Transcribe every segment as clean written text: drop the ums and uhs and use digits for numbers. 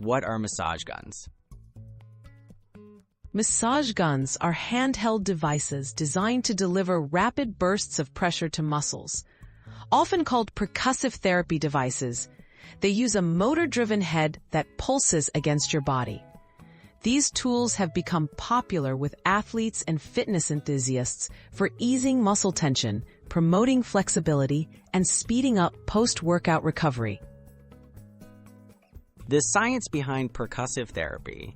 What are massage guns? Massage guns are handheld devices designed to deliver rapid bursts of pressure to muscles. Often called percussive therapy devices, they use a motor-driven head that pulses against your body. These tools have become popular with athletes and fitness enthusiasts for easing muscle tension, promoting flexibility, and speeding up post-workout recovery. The science behind percussive therapy.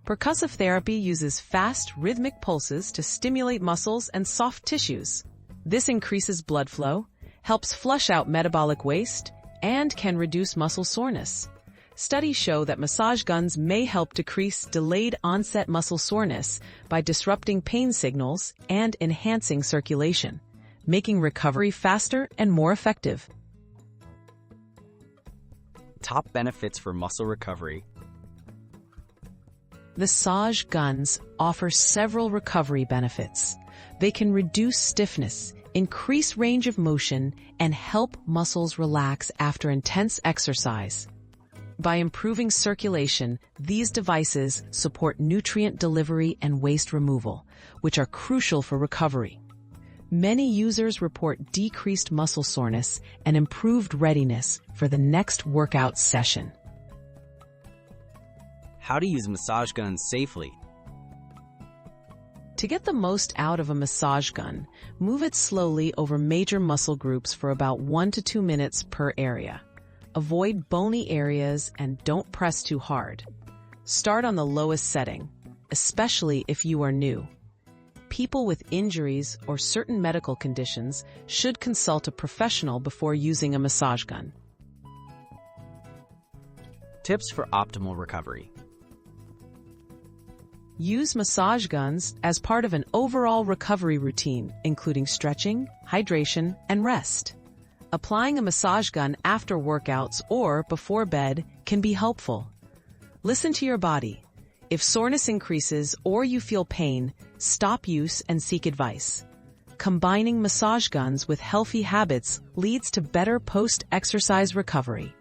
Percussive therapy uses fast, rhythmic pulses to stimulate muscles and soft tissues. This increases blood flow, helps flush out metabolic waste, and can reduce muscle soreness. Studies show that massage guns may help decrease delayed onset muscle soreness by disrupting pain signals and enhancing circulation, making recovery faster and more effective. Top benefits for muscle recovery. Massage guns offer several recovery benefits. They can reduce stiffness, increase range of motion, and help muscles relax after intense exercise. By improving circulation, these devices support nutrient delivery and waste removal, which are crucial for recovery. Many users report decreased muscle soreness and improved readiness for the next workout session. How to use massage guns safely. To get the most out of a massage gun, move it slowly over major muscle groups for about 1 to 2 minutes per area. Avoid bony areas and don't press too hard. Start on the lowest setting, especially if you are new. People with injuries or certain medical conditions should consult a professional before using a massage gun. Tips for optimal recovery. Use massage guns as part of an overall recovery routine, including stretching, hydration, and rest. Applying a massage gun after workouts or before bed can be helpful. Listen to your body. If soreness increases or you feel pain, stop use and seek advice. Combining massage guns with healthy habits leads to better post-exercise recovery.